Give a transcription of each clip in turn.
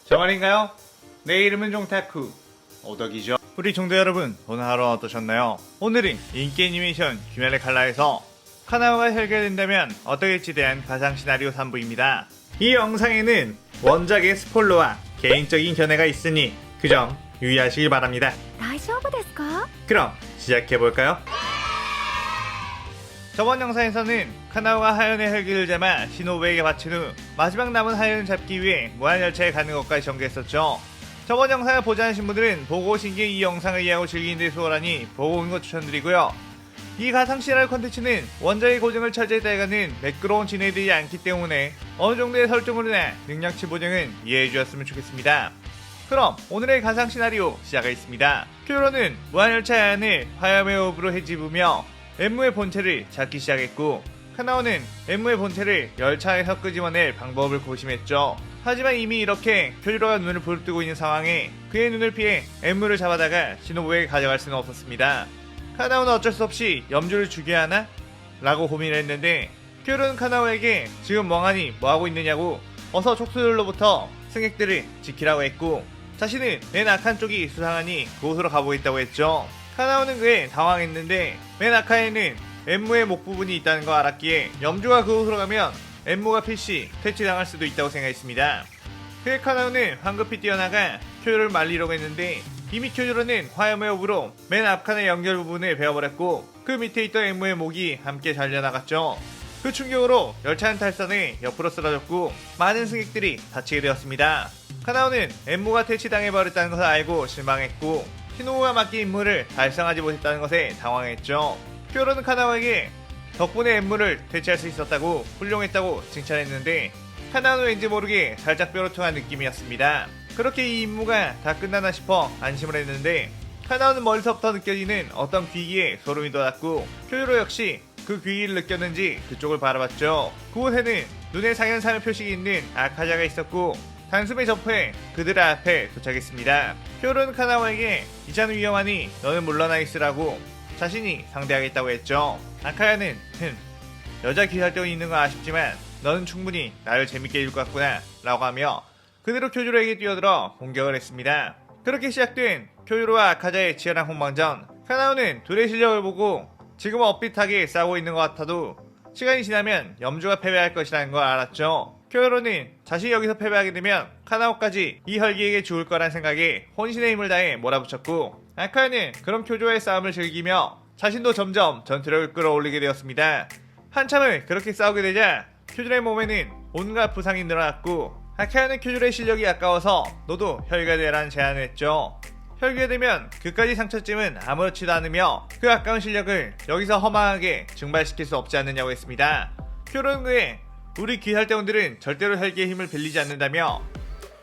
저 말인가요? 내 이름은 종타쿠 오덕이죠. 우리 종도 여러분, 오늘 하루 어떠셨나요? 오늘은 인기 애니메이션 귀멸의 칼라에서 카나오가 혈결된다면 어떠할지에 대한 가상 시나리오 3부입니다. 이 영상에는 원작의 스포일러와 개인적인 견해가 있으니 그 점 유의하시길 바랍니다. 大丈夫ですか? 그럼 시작해볼까요? 저번 영상에서는 카나오가 하연의 혈기를 잡아 시노부에게 바친 후 마지막 남은 하연을 잡기 위해 무한열차에 가는 것까지 전개했었죠. 저번 영상을 보지 않으신 분들은 보고 오신 게 이 영상을 이해하고 즐기는 데 수월하니 보고 오는 것 추천드리고요. 이 가상 시나리오 컨텐츠는 원작의 고증을 차지해 따라가는 매끄러운 진행되지 않기 때문에 어느 정도의 설정으로나 능력치 보정은 이해해 주셨으면 좋겠습니다. 그럼 오늘의 가상 시나리오 시작하겠습니다. 큐로는 무한열차의 안을 화염의 호흡으로 헤집으며 엠무의 본체를 찾기 시작했고, 카나오는 엠무의 본체를 열차에서 끄집어낼 방법을 고심했죠. 하지만 이미 이렇게 쿄지로가 눈을 부릅뜨고 있는 상황에 그의 눈을 피해 엠무를 잡아다가 시노부에게 가져갈 수는 없었습니다. 카나오는 어쩔 수 없이 염주를 죽여야 하나? 라고 고민을 했는데, 쿄지로는 카나오에게 지금 멍하니 뭐하고 있느냐고 어서 촉수들로부터 승객들을 지키라고 했고, 자신은 맨 악한 쪽이 수상하니 그곳으로 가보겠다고 했죠. 카나오는 그에 당황했는데 맨 악한에는 엠무의 목 부분이 있다는 거 알았기에 염주가 그곳으로 가면 엠무가 필시 퇴치당할 수도 있다고 생각했습니다. 그의 카나오는 황급히 뛰어나가 쿄조를 말리려고 했는데 이미 쿄조로는 화염의 호흡으로 맨 앞칸의 연결 부분을 베어버렸고 그 밑에 있던 엠무의 목이 함께 잘려나갔죠. 그 충격으로 열차는 탈선해 옆으로 쓰러졌고 많은 승객들이 다치게 되었습니다. 카나오는 엠무가 퇴치당해버렸다는 것을 알고 실망했고 시노부가 맡긴 임무를 달성하지 못했다는 것에 당황했죠. 쿄로는 카나오에게 덕분에 엠무를 퇴치할 수 있었다고 훌륭했다고 칭찬했는데 카나오는 왠지 모르게 살짝 뾰루퉁한 느낌이었습니다. 그렇게 이 임무가 다 끝나나 싶어 안심을 했는데 카나오는 멀리서부터 느껴지는 어떤 귀기에 소름이 돋았고 쿄조로 역시 그 귀기를 느꼈는지 그쪽을 바라봤죠. 그곳에는 눈에 상현상의 표식이 있는 아카자가 있었고 단숨에 접해 그들 앞에 도착했습니다. 쿄로는 카나오에게 이자는 위험하니 너는 물러나 있으라고 자신이 상대하겠다고 했죠. 아카야는 여자 기살대원이 있는 건 아쉽지만 너는 충분히 나를 재밌게 해줄 것 같구나 라고 하며 그대로 쿄조로에게 뛰어들어 공격을 했습니다. 그렇게 시작된 쿄조로와 아카자의 치열한 홍방전. 카나오는 둘의 실력을 보고 지금 엇비슷하게 싸우고 있는 것 같아도 시간이 지나면 염주가 패배할 것이라는 걸 알았죠. 쿄조로는 자신이 여기서 패배하게 되면 카나오까지 이 혈기에게 죽을 거란 생각에 혼신의 힘을 다해 몰아붙였고 아카야는 그런 쿄조의 싸움을 즐기며 자신도 점점 전투력을 끌어올리게 되었습니다. 한참을 그렇게 싸우게 되자 쿄조의 몸에는 온갖 부상이 늘어났고 아카야는 쿄조의 실력이 아까워서 너도 혈기가 되라는 제안을 했죠. 혈기가 되면 그까지 상처쯤은 아무렇지도 않으며 그 아까운 실력을 여기서 허망하게 증발시킬 수 없지 않느냐고 했습니다. 쿄로는 그의 우리 귀살대원들은 절대로 혈기의 힘을 빌리지 않는다며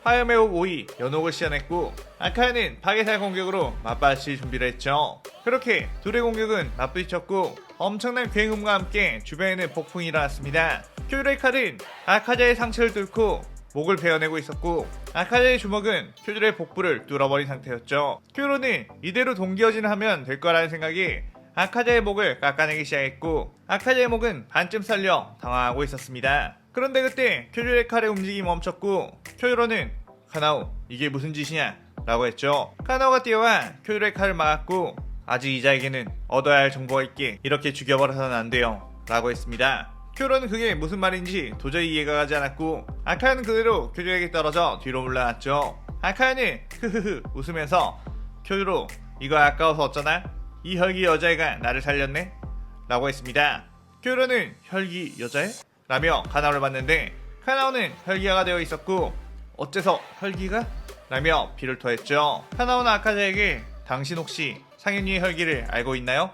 화염의 호흡 5위 연옥을 시연했고 아카야는 파괴살 공격으로 맞받칠 준비를 했죠. 그렇게 둘의 공격은 맞부딪혔고 엄청난 굉음과 함께 주변에는 폭풍이 일어났습니다. 쿄조의 칼은 아카자의 상처를 뚫고 목을 베어내고 있었고 아카자의 주먹은 쿄조의 복부를 뚫어버린 상태였죠. 쿄조는 이대로 동기어진을 하면 될 거라는 생각에 아카자의 목을 깎아내기 시작했고 아카자의 목은 반쯤 살려 당황하고 있었습니다. 그런데 그때 쿄조의 칼의 움직임이 멈췄고 쿄조로는 카나오 이게 무슨 짓이냐 라고 했죠. 카나오가 뛰어와 쿄조의 칼을 막았고 아직 이자에게는 얻어야 할 정보가 있기에 이렇게 죽여버려서는 안 돼요 라고 했습니다. 쿄조는 그게 무슨 말인지 도저히 이해가 가지 않았고 아카야는 그대로 쿄조에게 떨어져 뒤로 물러났죠. 아카야는 흐흐흐 웃으면서 쿄조로 이거 아까워서 어쩌나? 이 혈기 여자애가 나를 살렸네? 라고 했습니다. 쿄조는 혈기 여자애? 라며 카나오를 봤는데 카나오는 혈기화가 되어 있었고 어째서 혈기가? 라며 피를 토했죠. 카나오는 아카자에게 당신 혹시 상현이의 혈기를 알고 있나요?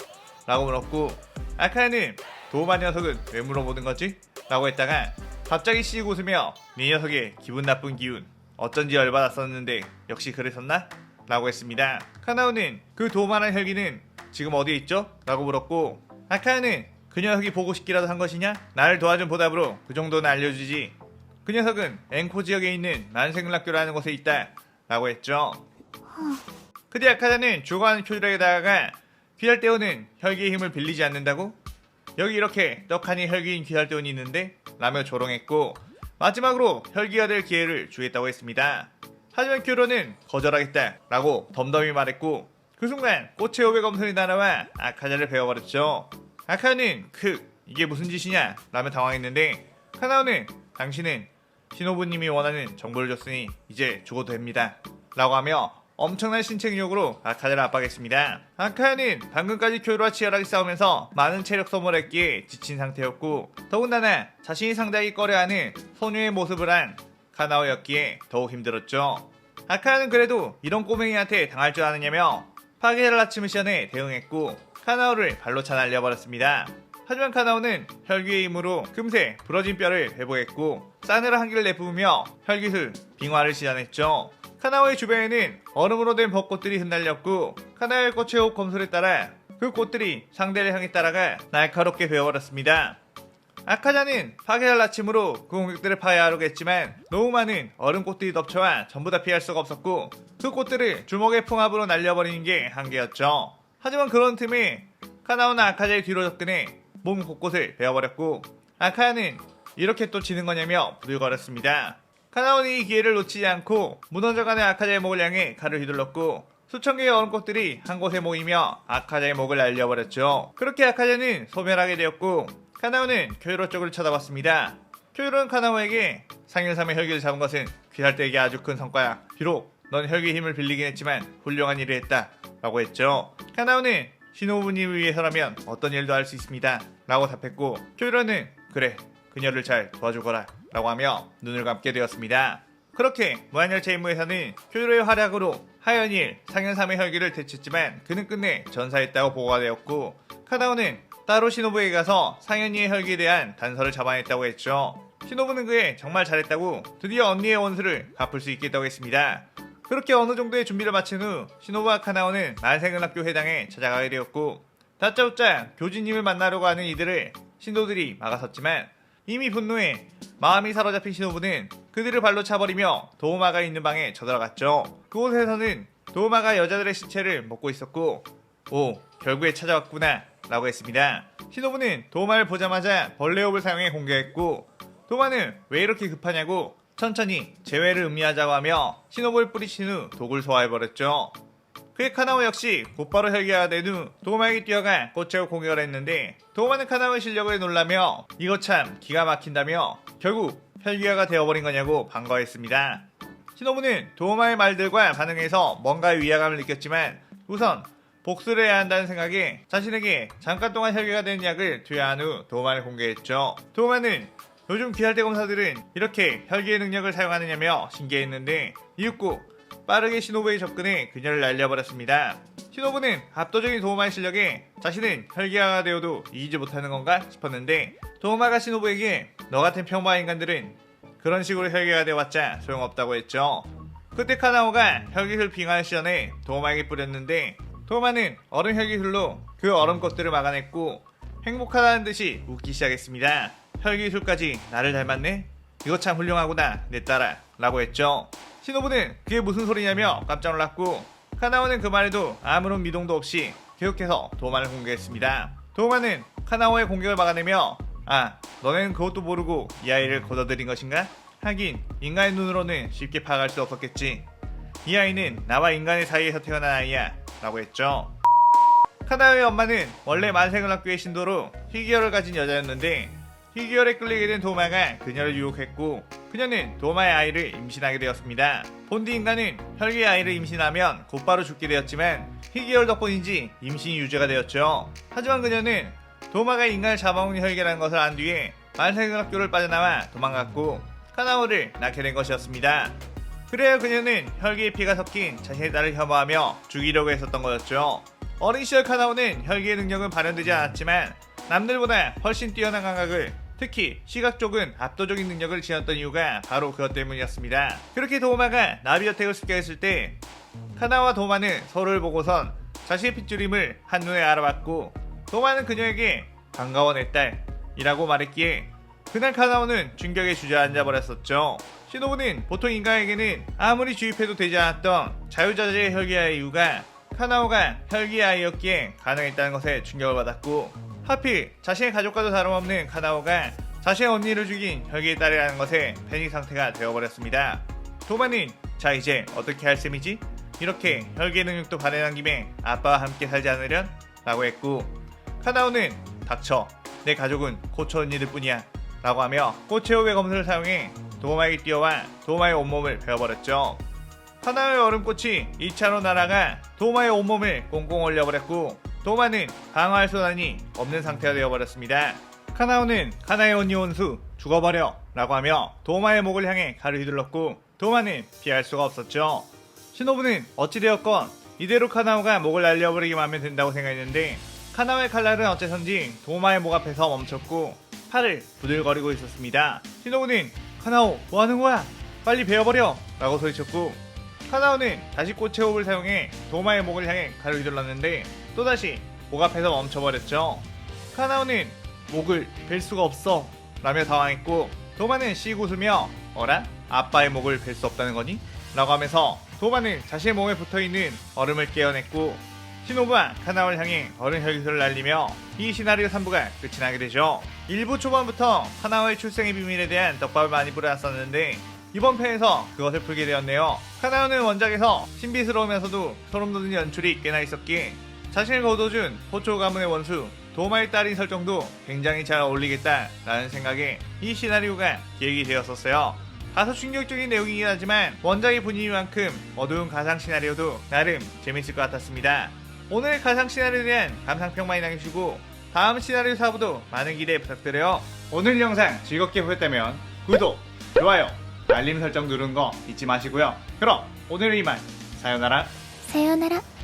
라고 물었고 아카야는 도우마 녀석은 왜 물어보는 거지? 라고 했다가 갑자기 씩 웃으며 네 녀석의 기분 나쁜 기운 어쩐지 열받았었는데 역시 그랬었나? 라고 했습니다. 카나오는 그 도우마한 혈기는 지금 어디에 있죠? 라고 물었고 아카야는 그 녀석이 보고 싶기라도 한 것이냐? 나를 도와준 보답으로 그 정도는 알려주지. 그 녀석은 앵코 지역에 있는 만생락교라는 곳에 있다 라고 했죠. 그때 아카자는 죽어가는 쿄조로에게 다가가 귀살대원은 혈기의 힘을 빌리지 않는다고? 여기 이렇게 떡하니 혈기인 귀살대원이 있는데? 라며 조롱했고 마지막으로 혈기가 될 기회를 주겠다고 했습니다. 하지만 쿄로는 거절하겠다라고 덤덤히 말했고 그 순간 꽃의 오백 검선이 날아와 아카자를 베어버렸죠. 아카자는 이게 무슨 짓이냐 라며 당황했는데 카나오는 당신은 시노부님이 원하는 정보를 줬으니 이제 죽어도 됩니다 라고 하며 엄청난 신체 능력으로 아카자를 압박했습니다. 아카자는 방금까지 쿄로와 치열하게 싸우면서 많은 체력 소모를 했기에 지친 상태였고 더군다나 자신이 상대하기 꺼려하는 소녀의 모습을 한 카나오였기에 더욱 힘들었죠. 아카자는 그래도 이런 꼬맹이한테 당할 줄 아느냐며 파괴를라치 미션에 대응했고 카나오를 발로 차 날려버렸습니다. 하지만 카나오는 혈기의 힘으로 금세 부러진 뼈를 회복했고 싸늘한 한기를 내뿜으며 혈기술 빙화를 시전했죠. 카나오의 주변에는 얼음으로 된 벚꽃들이 흩날렸고 카나오의 꽃의 호흡 검술에 따라 그 꽃들이 상대를 향해 따라가 날카롭게 베어버렸습니다. 아카자는 파괴할 아침으로 그 공격들을 파괴하려고 했지만 너무 많은 얼음꽃들이 덮쳐와 전부 다 피할 수가 없었고 그 꽃들을 주먹의 풍압으로 날려버리는 게 한계였죠. 하지만 그런 틈에 카나오는 아카자의 뒤로 접근해 몸 곳곳을 베어버렸고 아카자는 이렇게 또 지는 거냐며 부들거렸습니다. 카나오는 이 기회를 놓치지 않고 무너져가는 아카자의 목을 향해 칼을 휘둘렀고 수천 개의 얼음꽃들이 한 곳에 모이며 아카자의 목을 날려버렸죠. 그렇게 아카자는 소멸하게 되었고 카나오는 쿄이로 쪽을 쳐다봤습니다. 쿄이로는 카나오에게 상일삼의 혈기를 잡은 것은 귀할때에게 아주 큰 성과야. 비록 넌 혈기의 힘을 빌리긴 했지만 훌륭한 일을 했다 라고 했죠. 카나오는 시노부님을 위해서라면 어떤 일도 할 수 있습니다 라고 답했고 쿄이로는 그래 그녀를 잘 도와주거라 라고 하며 눈을 감게 되었습니다. 그렇게 무한열차 임무에서는 쿄이로의 활약으로 하연일 상현삼의 혈기를 되찾지만 그는 끝내 전사했다고 보고가 되었고 카나오는 따로 시노부에게 가서 상현이의 혈기에 대한 단서를 잡아냈다고 했죠. 시노부는 그에 정말 잘했다고 드디어 언니의 원수를 갚을 수 있겠다고 했습니다. 그렇게 어느 정도의 준비를 마친 후 시노부와 카나오는 만생은학교 회당에 찾아가게 되었고 다짜고짜 교주님을 만나려고 하는 이들을 신도들이 막아섰지만 이미 분노에 마음이 사로잡힌 시노부는 그들을 발로 차버리며 도우마가 있는 방에 쳐들어갔죠. 그곳에서는 도우마가 여자들의 시체를 먹고 있었고 오 결국에 찾아왔구나 라고 했습니다. 시노부는 도우마를 보자마자 벌레호흡을 사용해 공격했고 도우마는 왜 이렇게 급하냐고 천천히 재회를 음미하자고 하며 시노부를 뿌리친 후 독을 소화해버렸죠. 그의 카나오 역시 곧바로 혈기가 된 후 도우마에게 뛰어가 꽃채로 공격을 했는데 도우마는 카나오의 실력을 놀라며 이거 참 기가 막힌다며 결국 혈기가 되어버린 거냐고 반가워했습니다. 시노부는 도우마의 말들과 반응해서 뭔가 위화감을 느꼈지만 우선 복수를 해야 한다는 생각에 자신에게 잠깐 동안 혈기가 된 약을 투여한 후 도우마를 공개했죠. 도우마는 요즘 귀할대 검사들은 이렇게 혈기의 능력을 사용하느냐며 신기했는데 이윽고 빠르게 시노부에 접근해 그녀를 날려버렸습니다. 시노부는 압도적인 도우마의 실력에 자신은 혈기가 되어도 이기지 못하는 건가 싶었는데 도우마가 시노부에게 너 같은 평범한 인간들은 그런 식으로 혈기가 되어봤자 소용없다고 했죠. 그때 카나오가 혈기술 빙하를 시전해 도우마에게 뿌렸는데 도우마는 얼음 혈기술로 그 얼음꽃들을 막아냈고 행복하다는 듯이 웃기 시작했습니다. 혈기술까지 나를 닮았네? 이거 참 훌륭하구나 내 딸아 라고 했죠. 시노부는 그게 무슨 소리냐며 깜짝 놀랐고 카나오는 그 말에도 아무런 미동도 없이 계속해서 도우마를 공격했습니다. 도우마는 카나오의 공격을 막아내며 아 너네는 그것도 모르고 이 아이를 거둬들인 것인가? 하긴 인간의 눈으로는 쉽게 파악할 수 없었겠지. 이 아이는 나와 인간의 사이에서 태어난 아이야 라고 했죠. 카나오의 엄마는 원래 만생은학교의 신도로 희귀혈을 가진 여자였는데 희귀혈에 끌리게 된 도우마가 그녀를 유혹했고 그녀는 도우마의 아이를 임신하게 되었습니다. 본디 인간은 혈기의 아이를 임신하면 곧바로 죽게 되었지만 희귀혈 덕분인지 임신이 유죄가 되었죠. 하지만 그녀는 도우마가 인간을 잡아먹는 혈기라는 것을 안 뒤에 만생은학교를 빠져나와 도망갔고 카나오를 낳게 된 것이었습니다. 그래야 그녀는 혈기의 피가 섞인 자신의 딸을 혐오하며 죽이려고 했었던 거였죠. 어린 시절 카나오는 혈기의 능력은 발현되지 않았지만 남들보다 훨씬 뛰어난 감각을 특히 시각 쪽은 압도적인 능력을 지녔던 이유가 바로 그것 때문이었습니다. 그렇게 도우마가 나비 어택을 습격했을 때 카나오와 도우마는 서로를 보고선 자신의 핏줄임을 한눈에 알아봤고 도우마는 그녀에게 반가워 내 딸이라고 말했기에 그날 카나오는 충격에 주저앉아 버렸었죠. 시노부는 보통 인간에게는 아무리 주입해도 되지 않았던 자유자재의 혈기아의 이유가 카나오가 혈기의 아이였기에 가능했다는 것에 충격을 받았고 하필 자신의 가족과도 다름없는 카나오가 자신의 언니를 죽인 혈기의 딸이라는 것에 패닉 상태가 되어버렸습니다. 도우마는 자 이제 어떻게 할 셈이지? 이렇게 혈기 능력도 발현한 김에 아빠와 함께 살지 않으련? 라고 했고 카나오는 닥쳐 내 가족은 코초 언니들 뿐이야 라고 하며 코체오의 검술을 사용해 도마에게 뛰어와 도마의 온몸을 베어버렸죠. 카나오의 얼음꽃이 2차로 날아가 도마의 온몸을 꽁꽁 얼려버렸고 도마는 방어할 수단이 없는 상태가 되어버렸습니다. 카나오는 카나의 언니 원수 죽어버려 라고 하며 도마의 목을 향해 칼을 휘둘렀고 도마는 피할 수가 없었죠. 시노부는 어찌되었건 이대로 카나오가 목을 날려버리기만 하면 된다고 생각했는데 카나오의 칼날은 어째선지 도마의 목 앞에서 멈췄고 팔을 부들거리고 있었습니다. 시노부는 카나오 뭐하는 거야? 빨리 베어버려 라고 소리쳤고 카나오는 다시 꽃의 호흡을 사용해 도마의 목을 향해 칼을 휘둘렀는데 또다시 목 앞에서 멈춰버렸죠. 카나오는 목을 벨 수가 없어 라며 당황했고 도마는 씩 웃으며 어라? 아빠의 목을 벨 수 없다는 거니? 라고 하면서 도마는 자신의 몸에 붙어있는 얼음을 깨어냈고 시노부와 카나오를 향해 얼음 혈기술을 날리며 이 시나리오 3부가 끝이 나게 되죠. 1부 초반부터 카나오의 출생의 비밀에 대한 떡밥을 많이 뿌려놨었는데 이번 편에서 그것을 풀게 되었네요. 카나오는 원작에서 신비스러우면서도 소름돋는 연출이 꽤나 있었기에 자신을 거둬준 호초 가문의 원수 도마의 딸인 설정도 굉장히 잘 어울리겠다라는 생각에 이 시나리오가 기획이 되었었어요. 다소 충격적인 내용이긴 하지만 원작의 분위기만큼 어두운 가상 시나리오도 나름 재밌을 것 같았습니다. 오늘 가상 시나리오에 대한 감상평 많이 남겨주시고 다음 시나리오 4부도 많은 기대 부탁드려요. 오늘 영상 즐겁게 보셨다면 구독, 좋아요, 알림 설정 누르는 거 잊지 마시고요. 그럼 오늘은 이만 사요나라. 사요나라.